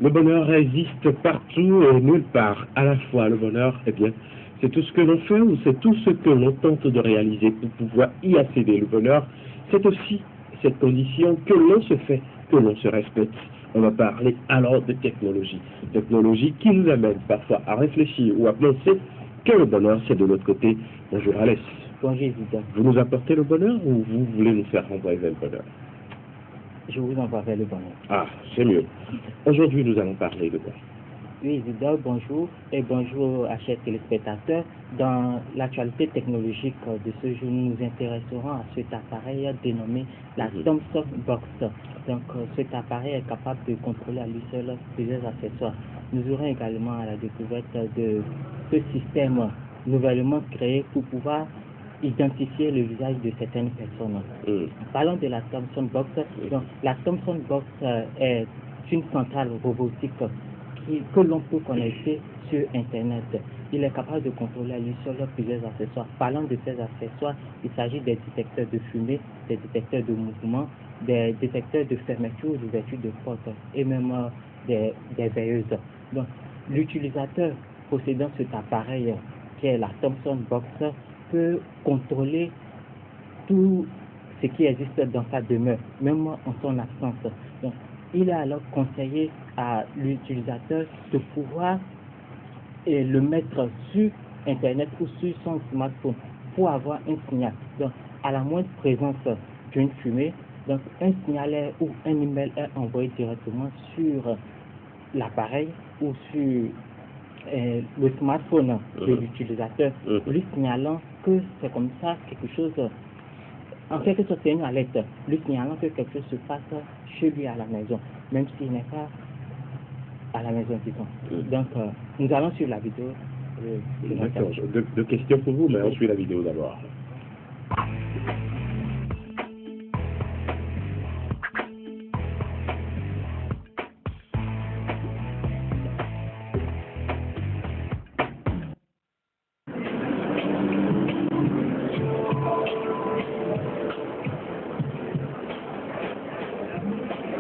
Le bonheur existe partout et nulle part. À la fois, le bonheur, eh bien, c'est tout ce que l'on fait ou c'est tout ce que l'on tente de réaliser pour pouvoir y accéder. Le bonheur, c'est aussi cette condition que l'on se fait, que l'on se respecte. On va parler alors de technologie. Technologie qui nous amène parfois à réfléchir ou à penser que le bonheur, c'est de l'autre côté. Bonjour Alès. Bonjour évident. Vous nous apportez le bonheur ou vous voulez nous faire renvoyer le bonheur? Je vous envoie vers le bonheur. Ah, c'est mieux. Aujourd'hui, nous allons parler de quoi? Oui, évident, bonjour et bonjour à chers téléspectateurs. Dans l'actualité technologique de ce jour, nous nous intéresserons à cet appareil dénommé la Thomson Box. Donc, cet appareil est capable de contrôler à lui seul plusieurs accessoires. Nous aurons également à la découverte de ce système nouvellement créé pour pouvoir identifier le visage de certaines personnes. Parlons de la Thomson Box. Donc, la Thomson Box est une centrale robotique que l'on peut connecter sur Internet. Il est capable de contrôler à lui seul plusieurs accessoires. Parlant de ces accessoires, il s'agit des détecteurs de fumée, des détecteurs de mouvement, des détecteurs de fermeture ou d'ouverture de porte et même des veilleuses. Donc, l'utilisateur possédant cet appareil qui est la Thomson Box peut contrôler tout ce qui existe dans sa demeure, même en son absence. Donc, il est alors conseillé à l'utilisateur de pouvoir le mettre sur Internet ou sur son smartphone pour avoir un signal. Donc, à la moindre présence d'une fumée, donc un signal ou un email est envoyé directement sur l'appareil ou sur le smartphone de l'utilisateur, lui signalant que c'est comme ça quelque chose. En quelque sorte, c'est une alerte, lui signalant que quelque chose se passe chez lui à la maison, même s'il n'est pas à la maison, disons. Donc, nous allons sur la vidéo. D'accord. Deux questions pour vous, mais on suit la vidéo d'abord.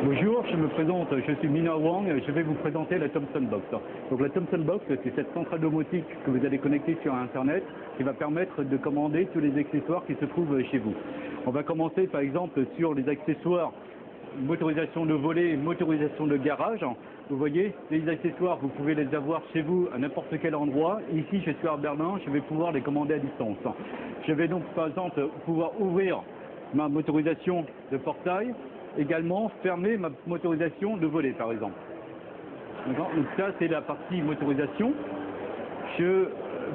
Bonjour, je me présente, je suis Mina Wang, je vais vous présenter la Thomson Box. Donc la Thomson Box, c'est cette centrale domotique que vous allez connecter sur Internet qui va permettre de commander tous les accessoires qui se trouvent chez vous. On va commencer par exemple sur les accessoires motorisation de volet, motorisation de garage. Vous voyez, les accessoires, vous pouvez les avoir chez vous à n'importe quel endroit. Ici, je suis à Berlin, je vais pouvoir les commander à distance. Je vais donc par exemple pouvoir ouvrir ma motorisation de portail, également fermer ma motorisation de volet par exemple. Donc ça c'est la partie motorisation.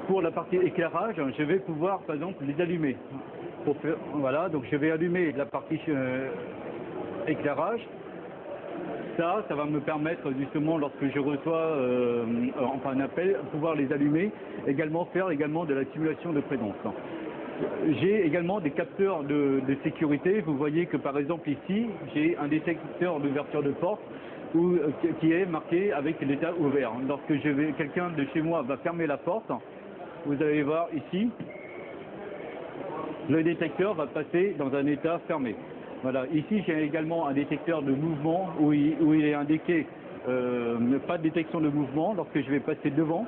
Pour la partie éclairage, je vais pouvoir par exemple les allumer. Voilà, donc je vais allumer la partie éclairage. Ça va me permettre justement lorsque je reçois un appel, pouvoir les allumer, également faire de la simulation de présence. J'ai également des capteurs de sécurité. Vous voyez que par exemple ici, j'ai un détecteur d'ouverture de porte qui est marqué avec l'état ouvert. Lorsque quelqu'un de chez moi va fermer la porte, vous allez voir ici, le détecteur va passer dans un état fermé. Voilà. Ici, j'ai également un détecteur de mouvement où il est indiqué pas de détection de mouvement. Lorsque je vais passer devant,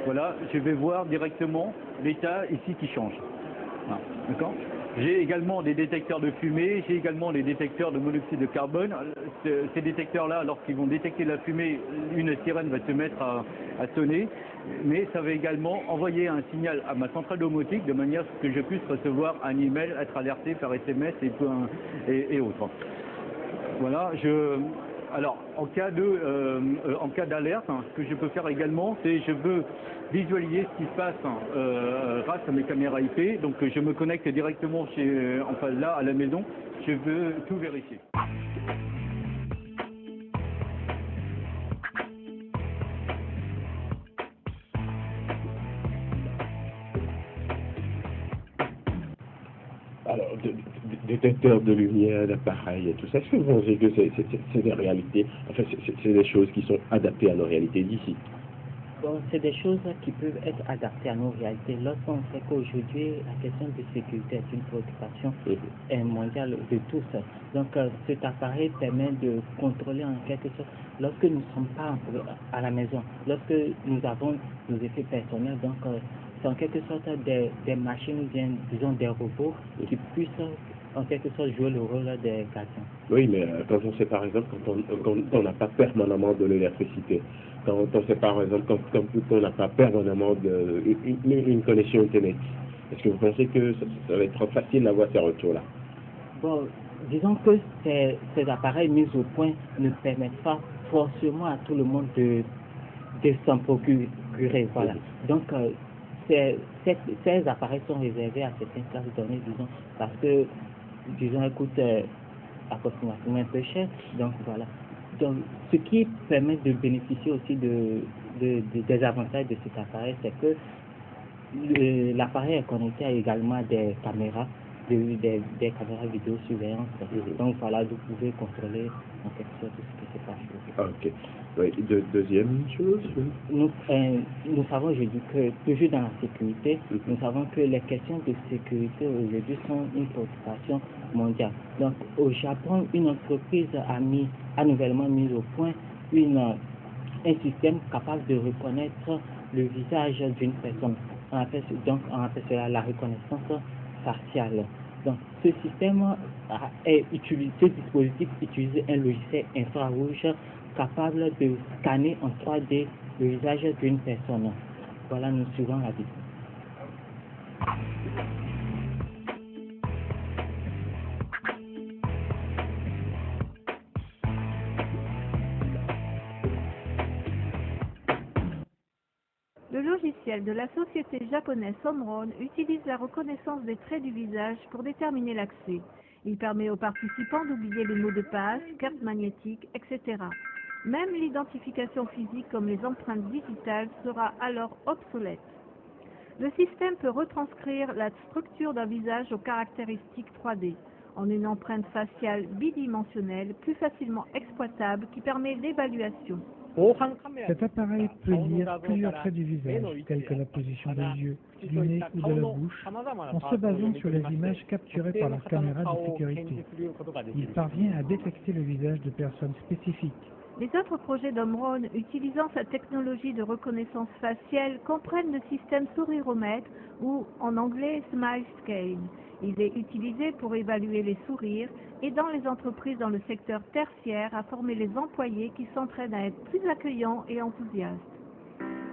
voilà, je vais voir directement l'état ici qui change. Voilà, d'accord ? J'ai également des détecteurs de fumée, j'ai également des détecteurs de monoxyde de carbone. Ces détecteurs-là, lorsqu'ils vont détecter la fumée, une sirène va se mettre à sonner, mais ça va également envoyer un signal à ma centrale domotique de manière à ce que je puisse recevoir un email, être alerté par SMS et autres. Voilà, alors, en cas d'alerte, ce que je peux faire également, c'est je veux visualiser ce qui se passe grâce à mes caméras IP. Donc, je me connecte directement là, à la maison. Je veux tout vérifier. Alors, détecteur de lumière, d'appareil et tout ça, est-ce que vous pensez que c'est des réalités, enfin, c'est des choses qui sont adaptées à nos réalités d'ici? Bon, c'est des choses qui peuvent être adaptées à nos réalités. Lorsqu'on sait qu'aujourd'hui, la question de sécurité est une préoccupation mondiale de tous. Donc, cet appareil permet de contrôler en quelque sorte, lorsque nous ne sommes pas à la maison, lorsque nous avons nos effets personnels, donc c'est en quelque sorte des machines ou bien, disons, des robots qui puissent en quelque sorte jouer le rôle des gardiens. Oui, mais quand on sait par exemple, quand on n'a pas permanemment de l'électricité, quand on sait par exemple, quand on n'a pas permanemment une connexion Internet, est-ce que vous pensez que ça va être facile d'avoir ces retours-là? Bon, disons que ces appareils mis au point ne permettent pas forcément à tout le monde de s'en procurer. Voilà. Donc, ces appareils sont réservés à certaines classes données, disons, parce que, disons, elles coûtent approximativement un peu cher. Donc, voilà. Donc, ce qui permet de bénéficier aussi des avantages de cet appareil, c'est que l'appareil est connecté également à des caméras, des caméras vidéosurveillance. Donc voilà, vous pouvez contrôler en quelque sorte tout ce qui se passe. Ok. Oui. Deuxième chose. Nous savons aujourd'hui que, toujours dans la sécurité, nous savons que les questions de sécurité aujourd'hui sont une préoccupation mondiale. Donc au Japon, une entreprise a nouvellement mis au point un système capable de reconnaître le visage d'une personne. On appelle cela la reconnaissance faciale. Donc, ce système ce dispositif utilise un logiciel infrarouge capable de scanner en 3D le visage d'une personne. Voilà, nous suivons la vidéo. Le logiciel de la société japonaise Omron utilise la reconnaissance des traits du visage pour déterminer l'accès. Il permet aux participants d'oublier les mots de passe, cartes magnétiques, etc. Même l'identification physique comme les empreintes digitales sera alors obsolète. Le système peut retranscrire la structure d'un visage aux caractéristiques 3D en une empreinte faciale bidimensionnelle plus facilement exploitable qui permet l'évaluation. Cet appareil peut lire plusieurs traits du visage, tels que la position des yeux, du nez ou de la bouche, en se basant sur les images capturées par la caméra de sécurité. Il parvient à détecter le visage de personnes spécifiques. Les autres projets d'Omron utilisant sa technologie de reconnaissance faciale comprennent le système souriromètre ou en anglais Smile Scale. Il est utilisé pour évaluer les sourires, aidant les entreprises dans le secteur tertiaire à former les employés qui s'entraînent à être plus accueillants et enthousiastes.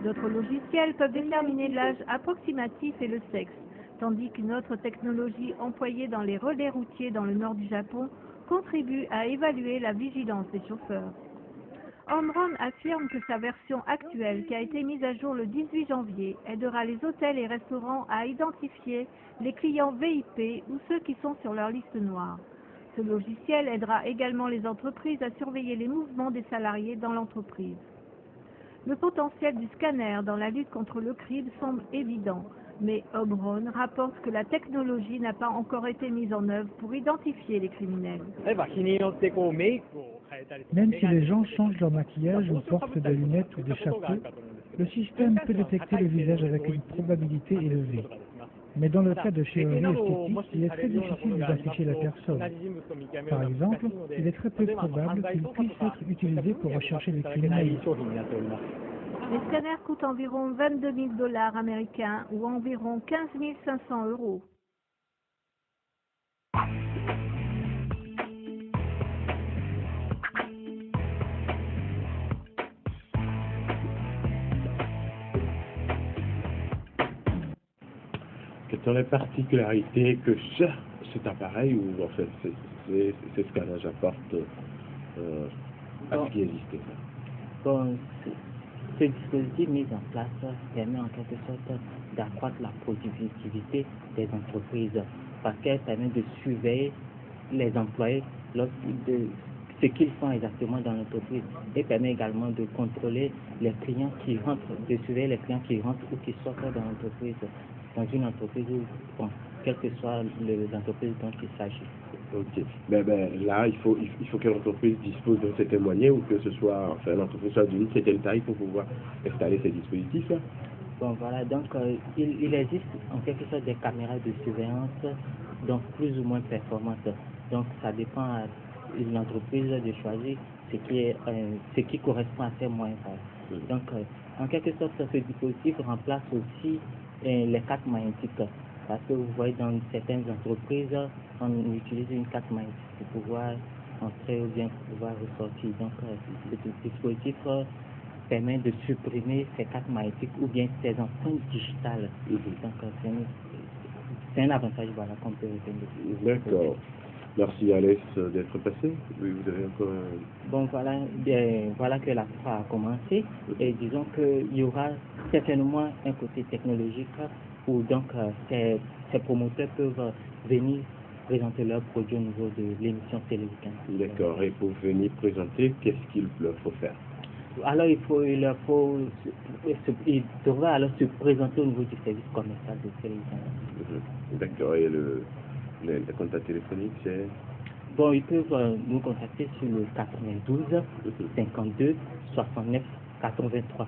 D'autres logiciels peuvent déterminer l'âge approximatif et le sexe, tandis qu'une autre technologie employée dans les relais routiers dans le nord du Japon contribue à évaluer la vigilance des chauffeurs. Omron affirme que sa version actuelle, qui a été mise à jour le 18 janvier, aidera les hôtels et restaurants à identifier les clients VIP ou ceux qui sont sur leur liste noire. Ce logiciel aidera également les entreprises à surveiller les mouvements des salariés dans l'entreprise. Le potentiel du scanner dans la lutte contre le crime semble évident, mais Omron rapporte que la technologie n'a pas encore été mise en œuvre pour identifier les criminels. Même si les gens changent leur maquillage ou portent des lunettes ou des chapeaux, le système peut détecter le visage avec une probabilité élevée. Mais dans le cas de chirurgie esthétique, il est très difficile d'identifier la personne. Par exemple, il est très peu probable qu'il puisse être utilisé pour rechercher les criminels. Les scanners coûtent environ 22 000 $ américains ou environ 15 500 €. Quelles sont les particularités que cet appareil, ou en fait ces scanners apportent à ce qui existait? Bon, ce dispositif mis en place permet en quelque sorte d'accroître la productivité des entreprises parce qu'elle permet de surveiller les employés de ce qu'ils font exactement dans l'entreprise et permet également de contrôler les clients qui rentrent, de surveiller les clients qui rentrent ou qui sortent dans l'entreprise. dans une entreprise où, bon, quelles que soient les entreprises dont il s'agit. Ok. Là, il faut que l'entreprise dispose d'un certain moyen ou que ce soit, enfin, l'entreprise soit d'une certaine taille pour pouvoir installer ces dispositifs-là. Bon, voilà, donc il existe en quelque sorte des caméras de surveillance, donc plus ou moins performantes. Donc ça dépend à l'entreprise de choisir ce qui correspond à ses moyens. Donc en quelque sorte, ce dispositif remplace aussi les cartes magnétiques. Parce que vous voyez dans certaines entreprises, on utilise une carte magnétique pour pouvoir entrer ou bien pour pouvoir ressortir. Donc ce dispositif permet de supprimer ces cartes magnétiques ou bien ces empreintes digitales. Donc c'est un avantage voilà, qu'on peut retenir. D'accord. Merci Alex d'être passé. Oui, vous avez encore un... Bon, voilà que la fois a commencé et disons qu'il y aura certainement un côté technologique où donc ces promoteurs peuvent venir présenter leurs produits au niveau de l'émission télévision. D'accord. Et pour venir présenter, qu'est-ce qu'il leur faut faire? Alors il devra alors se présenter au niveau du service commercial de télévision. D'accord. Et le contact téléphonique, c'est? Bon, ils peuvent nous contacter sur le 92 52 69 83.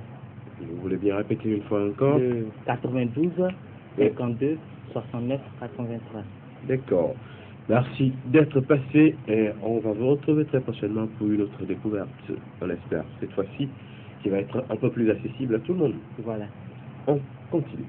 Vous voulez bien répéter une fois encore? Le 92 52 69 83. D'accord. Merci d'être passé et on va vous retrouver très prochainement pour une autre découverte, on l'espère, cette fois-ci, qui va être un peu plus accessible à tout le monde. Voilà. On continue.